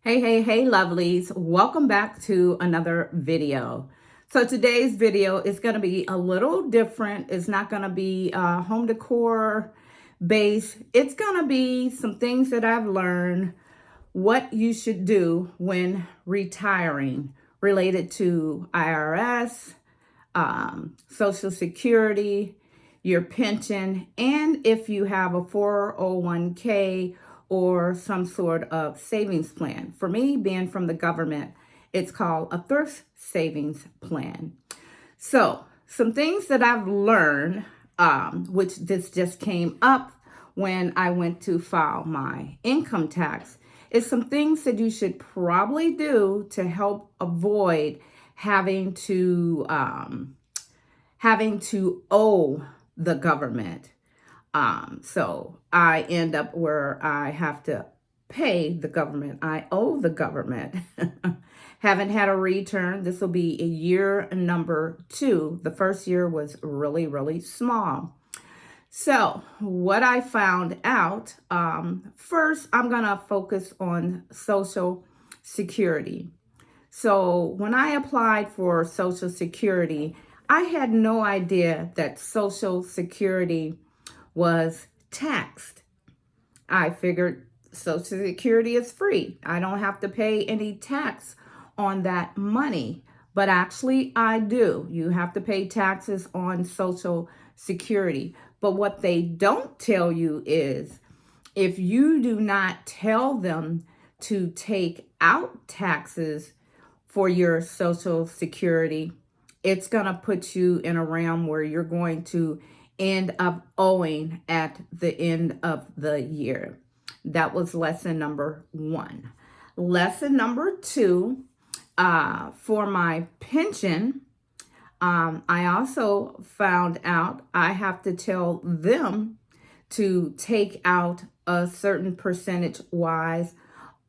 Hey, lovelies. Welcome back to another video. So today's video is going to be a little different. It's not going to be home decor based. It's going to be some things that I've learned, what you should do when retiring related to IRS, Social Security, your pension, and if you have a 401k or some sort of savings plan. For me, being from the government, it's called a thrift savings plan. So, some things that I've learned, which this just came up when I went to file my income tax, is some things that you should probably do to help avoid having to owe the government. So I end up where I have to pay the government. I owe the government. Haven't had a return. This will be a year number 2. The first year was really, really small. So what I found out, first, I'm going to focus on Social Security. So when I applied for Social Security, I had no idea that Social Security was taxed. I figured Social Security is free. I don't have to pay any tax on that money. But actually, I do. You have to pay taxes on Social Security. But what they don't tell you is if you do not tell them to take out taxes for your Social Security, it's going to put you in a realm where you're going to end up owing at the end of the year. That was lesson number 1. Lesson number 2, for my pension, I also found out I have to tell them to take out a certain percentage wise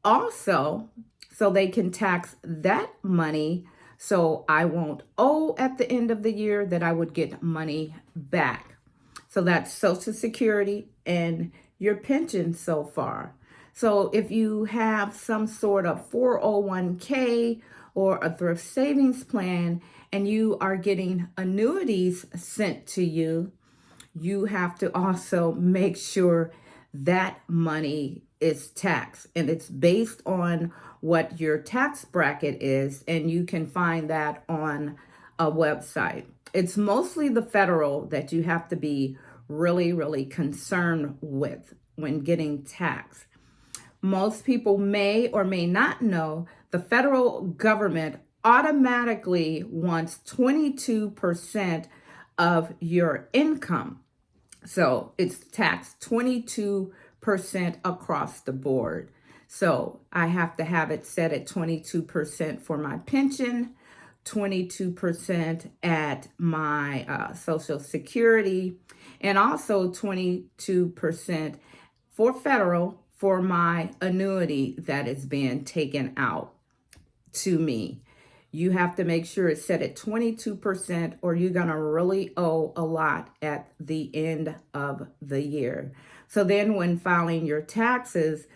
also, so they can tax that money, so I won't owe at the end of the year, that I would get money back. So that's Social Security and your pension so far. So if you have some sort of 401k or a thrift savings plan and you are getting annuities sent to you, you have to also make sure that money is taxed, and it's based on what your tax bracket is, and you can find that on a website. It's mostly the federal that you have to be really, really concerned with when getting taxed. Most people may or may not know the federal government automatically wants 22% of your income. So it's taxed 22% across the board. So I have to have it set at 22% for my pension, 22% at my Social Security, and also 22% for federal for my annuity that is being taken out to me. You have to make sure it's set at 22% or you're going to really owe a lot at the end of the year. So then when filing your taxes,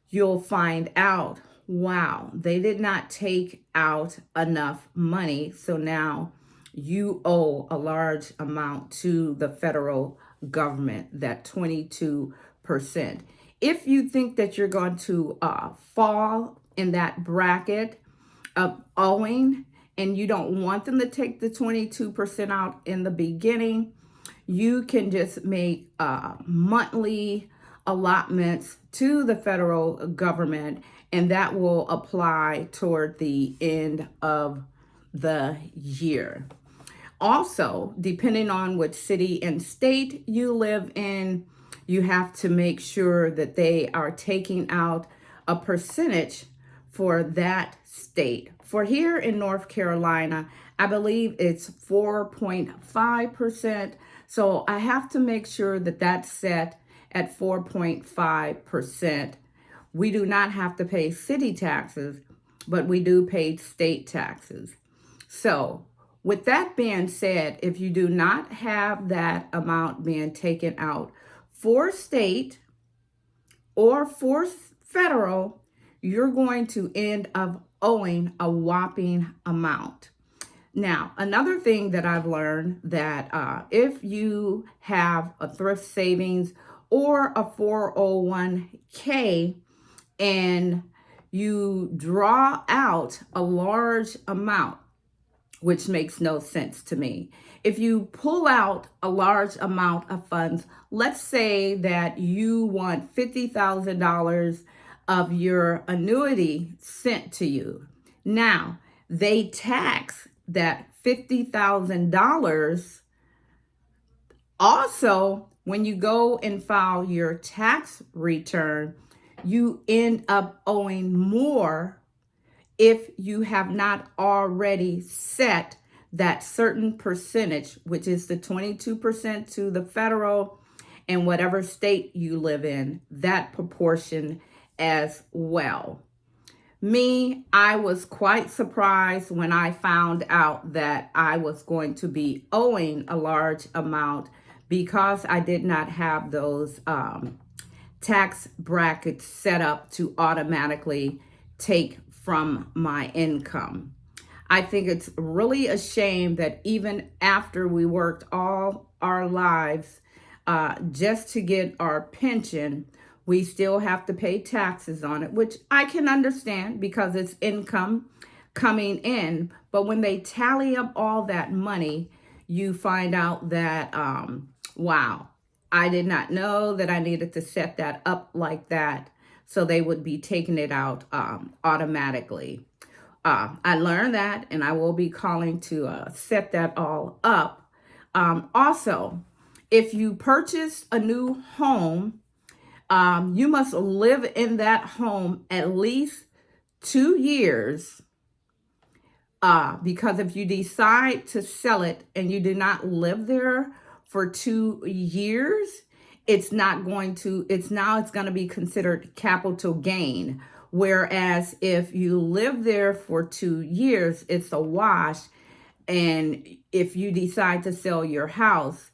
you'll find out, wow, they did not take out enough money. So now you owe a large amount to the federal government, that 22%. If you think that you're going to fall in that bracket of owing and you don't want them to take the 22% out in the beginning, you can just make monthly allotments to the federal government, and that will apply toward the end of the year. Also, depending on what city and state you live in, you have to make sure that they are taking out a percentage for that state. For here in North Carolina, I believe it's 4.5%. So I have to make sure that that's set at 4.5%. We do not have to pay city taxes, but we do pay state taxes. So with that being said, if you do not have that amount being taken out for state or for federal, you're going to end up owing a whopping amount. Now, another thing that I've learned that if you have a thrift savings or a 401k and you draw out a large amount, which makes no sense to me. If you pull out a large amount of funds, let's say that you want $50,000 of your annuity sent to you. Now, they tax that $50,000. Also, when you go and file your tax return, you end up owing more if you have not already set that certain percentage, which is the 22% to the federal and whatever state you live in, that proportion as well. Me, I was quite surprised when I found out that I was going to be owing a large amount because I did not have those tax brackets set up to automatically take from my income. I think it's really a shame that even after we worked all our lives just to get our pension, we still have to pay taxes on it, which I can understand because it's income coming in. But when they tally up all that money, you find out that, wow, I did not know that I needed to set that up like that. So they would be taking it out automatically. I learned that, and I will be calling to set that all up. Also, if you purchase a new home, you must live in that home at least 2 years. Because if you decide to sell it and you do not live there for 2 years, it's going to be considered capital gain. Whereas if you live there for 2 years, it's a wash. And if you decide to sell your house,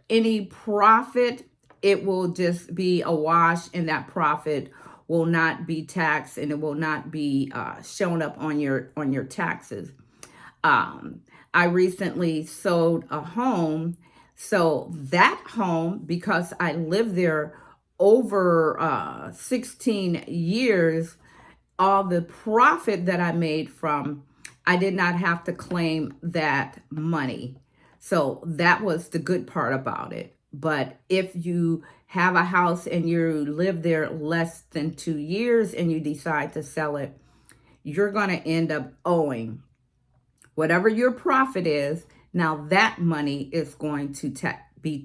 any profit, it will just be a wash, and that profit will not be taxed, and it will not be shown up on your taxes. I recently sold a home, so that home, because I lived there over 16 years, all the profit that I made from, I did not have to claim that money. So that was the good part about it. But if you have a house and you live there less than 2 years and you decide to sell it, you're going to end up owing whatever your profit is. Now that money is going to be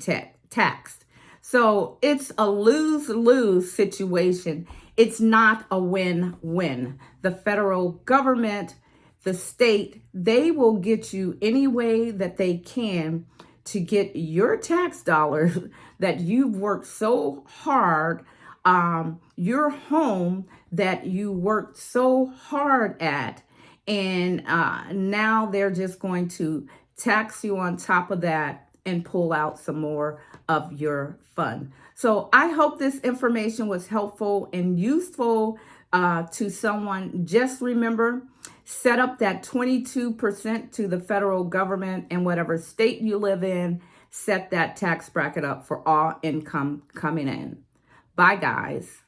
taxed. So it's a lose-lose situation. It's not a win-win. The federal government, the state, they will get you any way that they can to get your tax dollars that you've worked so hard, your home that you worked so hard at, and now they're just going to tax you on top of that and pull out some more of your fund. So I hope this information was helpful and useful to someone. Just remember, set up that 22% to the federal government, and whatever state you live in, set that tax bracket up for all income coming in. Bye, guys.